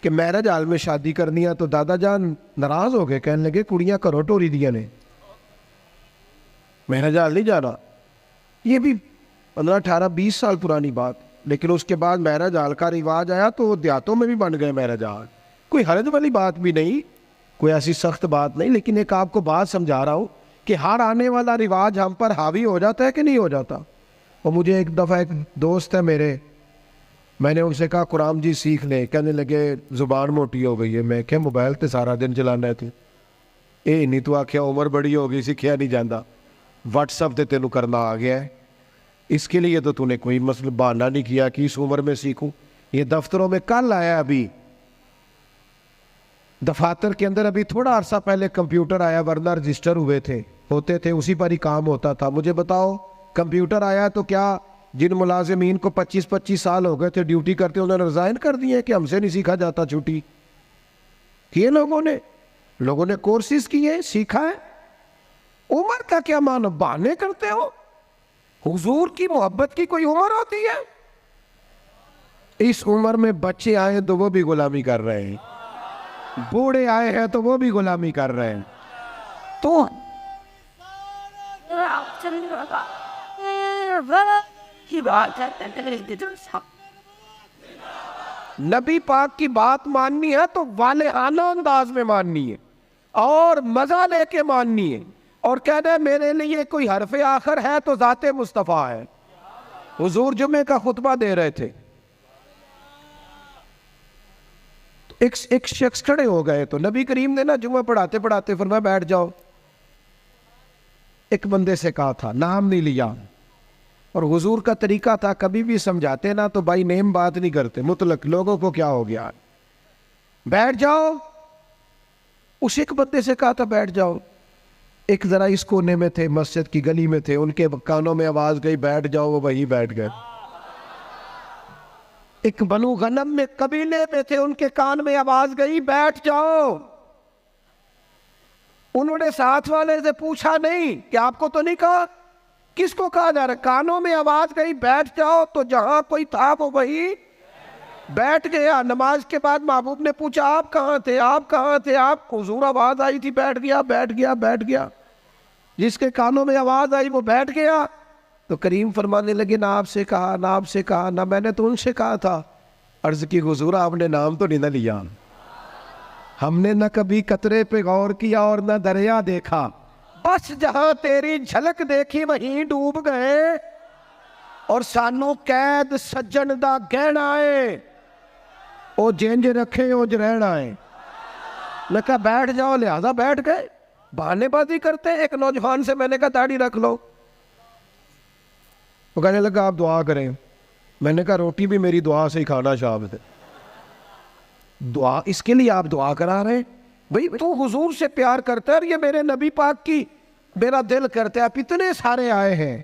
A: کہ میرج ہال میں شادی کرنی ہے, تو دادا جان ناراض ہو گئے, کہنے لگے کڑیاں کرو ٹوری دیا نے, میرج ہال نہیں جانا. یہ بھی 15-18-20 سال پرانی بات. لیکن اس کے بعد میرج ہال کا رواج آیا تو دیہاتوں میں بھی بن گئے میرج ہال. کوئی حرج والی بات بھی نہیں, کوئی ایسی سخت بات نہیں, لیکن ایک آپ کو بات سمجھا رہا ہوں کہ ہر آنے والا رواج ہم پر حاوی ہو جاتا ہے کہ نہیں ہو جاتا. اور مجھے ایک دفعہ ایک دوست ہے میرے, میں نے ان سے کہا قرآن جی سیکھ لیں, کہنے لگے زبان موٹی ہو گئی ہے. میں کہ موبائل تے سارا دن چلانا ہے تو اے نہیں, تو آخیا عمر بڑی ہو گئی سیکھیا نہیں جانا, واٹس ایپ تے تینوں کرنا آ گیا ہے, اس کے لیے تو نے کوئی مسئلہ بہانہ نہیں کیا کہ اس عمر میں سیکھوں. یہ دفتروں میں کل آیا, ابھی دفاتر کے اندر ابھی تھوڑا عرصہ پہلے کمپیوٹر آیا, ورنہ رجسٹر ہوتے تھے اسی پر ہی کام ہوتا تھا. مجھے بتاؤ کمپیوٹر آیا تو کیا جن ملازمین کو 25-25 سال ہو گئے تھے ڈیوٹی کرتے, انہوں نے ریزائن کر دیے کہ ہم سے نہیں سیکھا جاتا چھٹی کیے. لوگوں نے کورسز کیے, سیکھا ہے. عمر کا کیا معنی, بہانے کرتے ہو. حضور کی محبت کی کوئی عمر ہوتی ہے؟ اس عمر میں بچے آئے تو وہ بھی غلامی کر رہے ہیں, بوڑھے آئے ہیں تو وہ بھی غلامی کر رہے ہیں. تو نبی پاک کی بات ماننی ہے تو والہانہ انداز میں ماننی ہے اور مزہ لے کے ماننی ہے, اور کہنا ہے میرے لیے کوئی حرف آخر ہے تو ذات مصطفیٰ ہے. حضور جمعے کا خطبہ دے رہے تھے, ایک شخص کھڑے ہو گئے, تو نبی کریم نے نا جمعہ پڑھاتے پڑھاتے فرمایا بیٹھ جاؤ. ایک بندے سے کہا تھا, نام نہیں لیا, اور حضور کا طریقہ تھا کبھی بھی سمجھاتے نا تو بائی نیم بات نہیں کرتے, مطلق لوگوں کو کیا ہو گیا, بیٹھ جاؤ. اس ایک بندے سے کہا تھا بیٹھ جاؤ. ایک ذرا اس کونے میں تھے, مسجد کی گلی میں تھے, ان کے کانوں میں آواز گئی بیٹھ جاؤ, وہ وہیں بیٹھ گئے. ایک بنو غنم میں قبیلے میں تھے, ان کے کان میں آواز گئی بیٹھ جاؤ. انہوں نے ساتھ والے سے پوچھا نہیں کہ آپ کو تو نہیں کہا, کس کو کہا جا رہا, کانوں میں آواز گئی بیٹھ جاؤ, تو جہاں کوئی تھا وہ وہی بیٹھ گیا. نماز کے بعد محبوب نے پوچھا آپ کہاں تھے, آپ کہاں تھے, آپ, حضور آواز آئی تھی بیٹھ گیا, بیٹھ گیا, بیٹھ گیا. جس کے کانوں میں آواز آئی وہ بیٹھ گیا. تو کریم فرمانے لگے نہ آپ سے کہا, نہ آپ سے کہا, نہ میں نے تو ان سے کہا تھا. عرض کی حضور آپ نے نام تو نہیں نہ لیا, ہم نے نہ کبھی قطرے پہ غور کیا اور نہ دریا دیکھا, بس جہاں تیری جھلک دیکھی وہیں ڈوب گئے. اور سانو قید سجن دا گہنا ہے, او جینج رکھے او جرہن آئے. میں کہا بیٹھ جاؤ, لہذا بیٹھ گئے. بہانے بازی کرتے. ایک نوجوان سے میں نے کہا داڑھی رکھ لو, وہ کہنے لگا آپ دعا کریں. میں نے کہا روٹی بھی میری دعا سے ہی کھانا شام سے, دعا اس کے لیے آپ دعا کرا رہے ہیں بھئی, تو حضور سے پیار کرتا ہے, اور یہ میرے نبی پاک کی میرا دل کرتا ہے. آپ اتنے سارے آئے ہیں.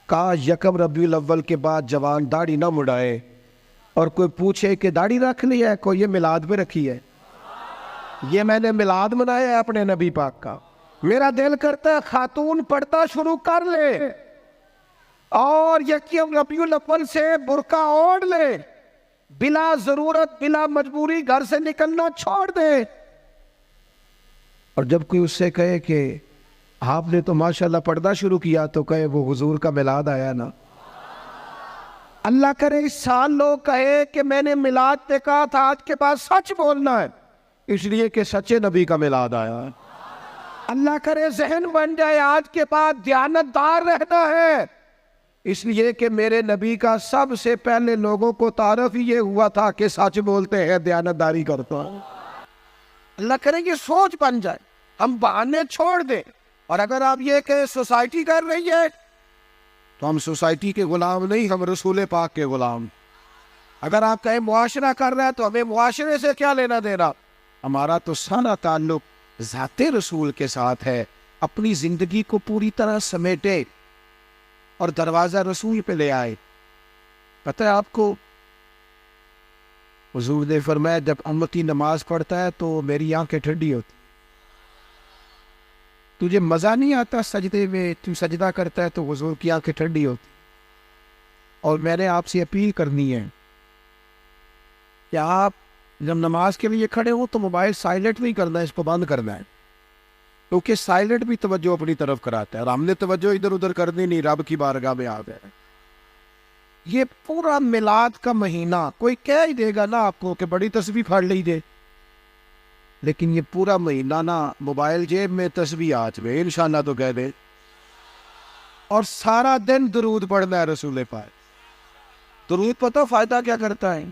A: کہا یکم ربیع الاول کے بعد جوان داڑھی نہ مڑائے, اور کوئی پوچھے کہ داڑھی رکھ لی ہے, کوئی یہ میلاد پہ رکھی ہے, یہ میں نے میلاد منایا ہے اپنے نبی پاک کا. میرا دل کرتا ہے خاتون پردہ شروع کر لے اور یکم ربیع الاول سے برقع اوڑھ لے, بلا ضرورت بلا مجبوری گھر سے نکلنا چھوڑ دے. اور جب کوئی اس سے کہے کہ آپ نے تو ماشاءاللہ پردہ شروع کیا, تو کہے وہ حضور کا میلاد آیا نا. اللہ کرے اس سال لوگ کہے کہ میں نے میلاد پہ کہا تھا, آج کے بعد سچ بولنا ہے, اس لیے کہ سچے نبی کا میلاد آیا ہے. اللہ کرے ذہن بن جائے آج کے بعد دیانتدار رہنا ہے, اس لیے کہ میرے نبی کا سب سے پہلے لوگوں کو تعارف ہی یہ ہوا تھا کہ سچ بولتے ہیں, دیانتداری کرتا ہے. اللہ کرے یہ سوچ بن جائے, ہم بہانے چھوڑ دیں. اور اگر آپ یہ کہ سوسائٹی کر رہی ہے تو ہم سوسائٹی کے غلام نہیں, ہم رسول پاک کے غلام. اگر آپ کہیں معاشرہ کر رہا ہے تو ہمیں معاشرے سے کیا لینا دینا, ہمارا تو سارا تعلق ذات رسول کے ساتھ ہے. اپنی زندگی کو پوری طرح سمیٹے اور دروازہ رسول پہ لے آئے. پتہ ہے آپ کو, حضور نے فرمایا جب امتی نماز پڑھتا ہے تو میری آنکھیں ٹھنڈی ہوتی, تجھے مزہ نہیں آتا سجدے میں؟ تو سجدہ کرتا ہے تو حضور کی آنکھیں ٹھنڈی ہوتی. اور میں نے آپ سے اپیل کرنی ہے کہ آپ جب نماز کے لیے کھڑے ہوں تو موبائل سائلنٹ نہیں کرنا ہے، اس کو بند کرنا ہے، کیونکہ سائلنٹ بھی توجہ اپنی طرف کراتا ہے، اور ہم نے توجہ ادھر ادھر کرنی نہیں، رب کی بارگاہ میں آ گئے. یہ پورا میلاد کا مہینہ کوئی کہہ ہی دے گا نا آپ کو کہ بڑی تسبیح پڑھ لیجیے، لیکن یہ پورا مہینہ نا موبائل جیب میں تسبیح ہاتھ میں، انشاءاللہ تو کہہ دے، اور سارا دن درود پڑھنا ہے رسول پاک. درود پتہ فائدہ کیا کرتا ہے؟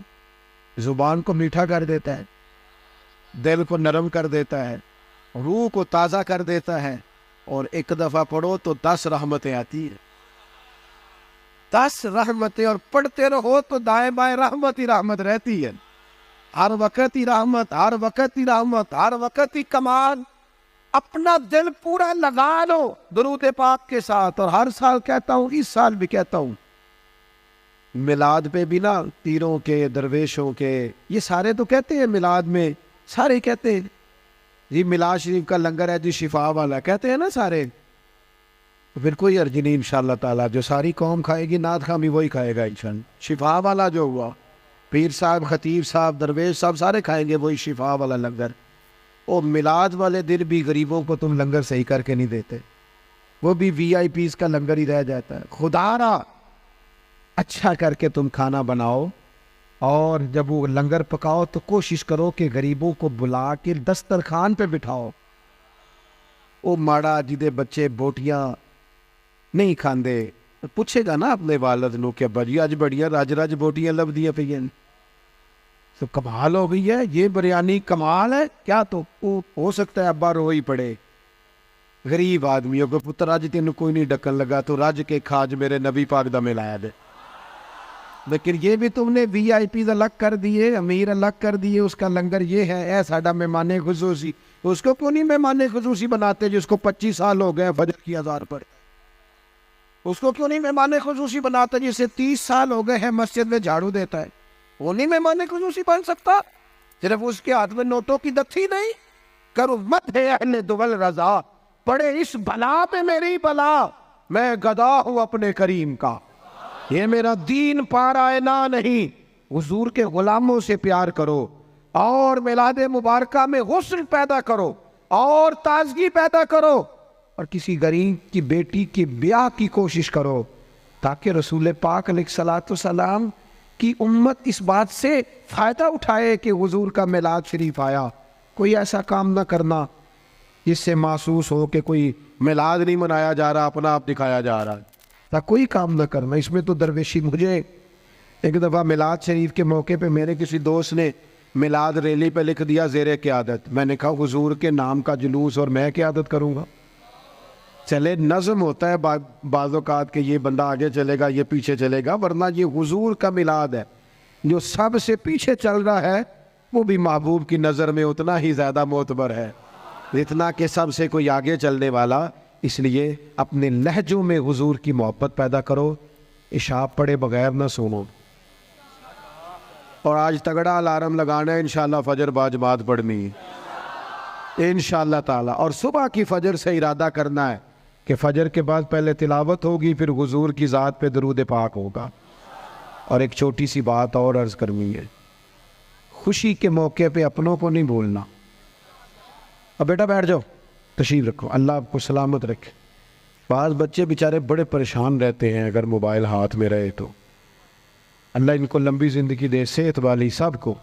A: زبان کو میٹھا کر دیتا ہے، دل کو نرم کر دیتا ہے، روح کو تازہ کر دیتا ہے، اور ایک دفعہ پڑھو تو 10 رحمتیں آتی ہیں، 10 رحمتیں، اور پڑھتے رہو تو دائیں بائیں رحمت ہی رحمت رہتی ہے، ہر وقت ہی رحمت، ہر وقت ہی رحمت، ہر وقت ہی کمال. اپنا دل پورا لگا لو درود پاک کے ساتھ. اور ہر سال کہتا ہوں، اس سال بھی کہتا ہوں، میلاد پہ بھی نا پیروں کے، درویشوں کے، یہ سارے تو کہتے ہیں میلاد میں، سارے کہتے ہیں جی میلاد شریف کا لنگر ہے جی شفا والا، کہتے ہیں نا سارے. پھر کوئی عرض نہیں انشاءاللہ تعالیٰ، جو ساری قوم کھائے گی نعت خامی وہی کھائے گا انشاءاللہ. شفا والا جو ہوا، پیر صاحب، خطیب صاحب، درویش صاحب سارے کھائیں گے وہی شفا والا لنگر. وہ میلاد والے دن بھی غریبوں کو تم لنگر صحیح کر کے نہیں دیتے، وہ بھی وی آئی پیز کا لنگر ہی رہ جاتا ہے. خدا را اچھا کر کے تم کھانا بناؤ، اور جب وہ لنگر پکاؤ تو کوشش کرو کہ غریبوں کو بلا کے دسترخوان پہ بٹھاؤ. وہ ماڑا جدے بچے بوٹیاں نہیں کھاندے پوچھے گا نا اپنے والد نو کہ ابا جی اج بڑیاں رج رج بوٹیاں لبدیاں پہ تو کمال ہو گئی ہے، یہ بریانی کمال ہے کیا. تو ہو سکتا ہے ابا رو ہی پڑے، غریب آدمیوں کو پتر اج تین کوئی نہیں ڈکن لگا تو رج کے کھاج میرے نبی پاک دا ملایا دے. لیکن یہ بھی تم نے وی آئی پیز الگ کر دیے، امیر الگ کر دیے، اس کا لنگر یہ ہے، اے ساڈا مہمان خصوصی. اس کو کیوں نہیں مہمان خصوصی بناتے جس کو 25 سال ہو گئے فجر کی اذان پڑھے؟ اس کو کیوں نہیں مہمان خصوصی بناتے جسے 30 سال ہو گئے ہیں مسجد میں جھاڑو دیتا ہے؟ وہ نہیں مہمان خصوصی بن سکتا؟ صرف اس کے ہاتھ میں نوٹوں کی دتھی نہیں. کرو مت ہے اہل دول رضا، پڑے اس بلا پہ میری بلا، میں گدا ہوں اپنے کریم کا. یہ میرا دین پارائنا نہیں. حضور کے غلاموں سے پیار کرو، اور میلاد مبارکہ میں حسن پیدا کرو، اور تازگی پیدا کرو، اور کسی غریب کی بیٹی کے بیاہ کی کوشش کرو، تاکہ رسول پاک علیہ الصلوۃ والسلام کی امت اس بات سے فائدہ اٹھائے کہ حضور کا میلاد شریف آیا. کوئی ایسا کام نہ کرنا جس سے محسوس ہو کہ کوئی میلاد نہیں منایا جا رہا، اپنا آپ دکھایا جا رہا ہے. کوئی کام نہ کرنا اس میں تو درویشی. مجھے ایک دفعہ میلاد شریف کے موقع پہ میرے کسی دوست نے میلاد ریلی پہ لکھ دیا زیر قیادت. میں نے کہا حضور کے نام کا جلوس اور میں قیادت کروں گا؟ چلے نظم ہوتا ہے بعض اوقات کہ یہ بندہ آگے چلے گا یہ پیچھے چلے گا، ورنہ یہ حضور کا میلاد ہے. جو سب سے پیچھے چل رہا ہے وہ بھی محبوب کی نظر میں اتنا ہی زیادہ معتبر ہے اتنا کہ سب سے کوئی آگے چلنے والا. اس لیے اپنے لہجوں میں حضور کی محبت پیدا کرو، عشاء پڑھے بغیر نہ سنو. اور آج تگڑا الارم لگانا ہے انشاءاللہ فجر باجماعت پڑھنی ہے انشاءاللہ تعالی. اور صبح کی فجر سے ارادہ کرنا ہے کہ فجر کے بعد پہلے تلاوت ہوگی، پھر حضور کی ذات پہ درود پاک ہوگا. اور ایک چھوٹی سی بات اور عرض کرنی ہے، خوشی کے موقع پہ اپنوں کو نہیں بولنا. اب بیٹا بیٹھ جاؤ، تشریف رکھو، اللہ آپ کو سلامت رکھے. بعض بچے بیچارے بڑے پریشان رہتے ہیں اگر موبائل ہاتھ میں رہے تو. اللہ ان کو لمبی زندگی دے، صحت والی سب کو.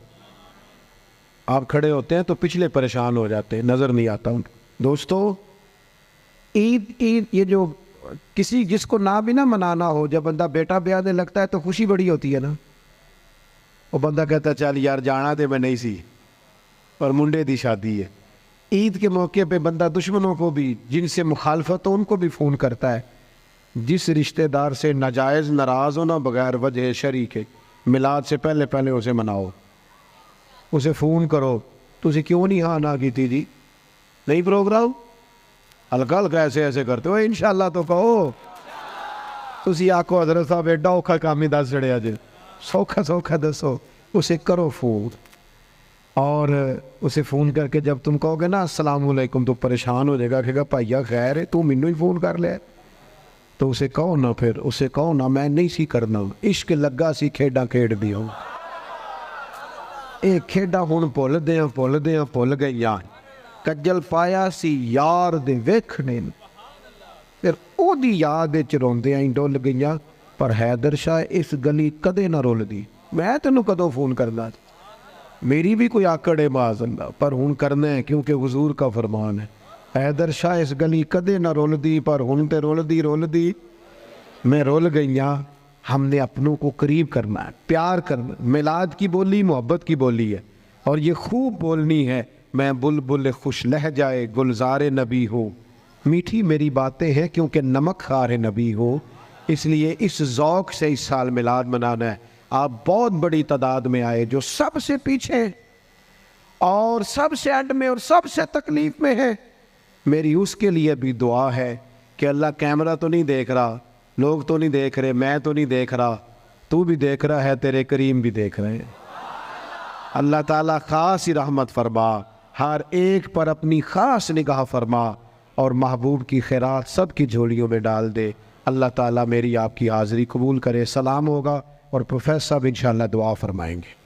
A: آپ کھڑے ہوتے ہیں تو پچھلے پریشان ہو جاتے ہیں، نظر نہیں آتا ان. دوستو عید یہ جو کسی جس کو نہ بھی نہ منانا ہو، جب بندہ بیٹا بیانے لگتا ہے تو خوشی بڑی ہوتی ہے نا. وہ بندہ کہتا ہے چل یار جانا تے میں نہیں سی، اور منڈے دی شادی ہے. عید کے موقع پہ بندہ دشمنوں کو بھی، جن سے مخالفت ہو ان کو بھی فون کرتا ہے. جس رشتہ دار سے ناجائز ناراض ہونا بغیر وجہ شرعی کے، میلاد سے پہلے اسے مناؤ، اسے فون کرو. تجھے کیوں نہیں ہاں نہ کی تھی جی؟ نہیں پروگرام ہلکا ہلکا ایسے کرتے ہو، انشاءاللہ تو کہو. تسی آکو حضرت صاحب ایڈا اوکھا کام ہی دس چڑیا جی، سوکھا دسو، اسے کرو فون. اور اسے فون کر کے جب تم کہو گے نا السلام علیکم تو پریشان ہو جائے گا، کہے گا بھائیا خیر ہے تو مینوں ہی فون کر لیا، تو اسے کہو نا، پھر اسے کہو نا میں نہیں سی کرنا، عشق لگا سی کھیڈاں کھیڈ دیو، اے کھیڈاں ہن بھل گئیاں، کجل پایا سی یار دے ویکھنے، پھر او دی یاد وچ روندیاں ہی ڈل گئیاں، پر حیدر شاہ اس گلی کدے نہ رولدی، میں تینوں کدوں فون کرنا، میری بھی کوئی آکڑ ہے معاذ اللہ، پر ہن کرنا ہے کیونکہ حضور کا فرمان ہے۔ حیدر شاہ اس گلی کدے نہ رولدی، پر ہن تے رولدی میں رول گئیاں۔ ہم نے اپنوں کو قریب کرنا ہے، پیار کرنا، میلاد کی بولی محبت کی بولی ہے، اور یہ خوب بولنی ہے، میں بلبل خوش لہجائے گلزار نبی ہوں، میٹھی میری باتیں ہیں کیونکہ نمک خار نبی ہوں، اس لیے اس ذوق سے اس سال میلاد منانا ہے۔ آپ بہت بڑی تعداد میں آئے، جو سب سے پیچھے ہیں اور سب سے اینڈ میں اور سب سے تکلیف میں ہے، میری اس کے لیے بھی دعا ہے کہ اللہ کیمرہ تو نہیں دیکھ رہا، لوگ تو نہیں دیکھ رہے، میں تو نہیں دیکھ رہا، تو بھی دیکھ رہا ہے، تیرے کریم بھی دیکھ رہے ہیں۔ اللہ تعالیٰ خاص ہی رحمت فرما، ہر ایک پر اپنی خاص نگاہ فرما، اور محبوب کی خیرات سب کی جھولیوں میں ڈال دے۔ اللہ تعالیٰ میری آپ کی حاضری قبول کرے۔ سلام ہوگا اور پروفیسر صاحب انشاءاللہ دعا فرمائیں گے۔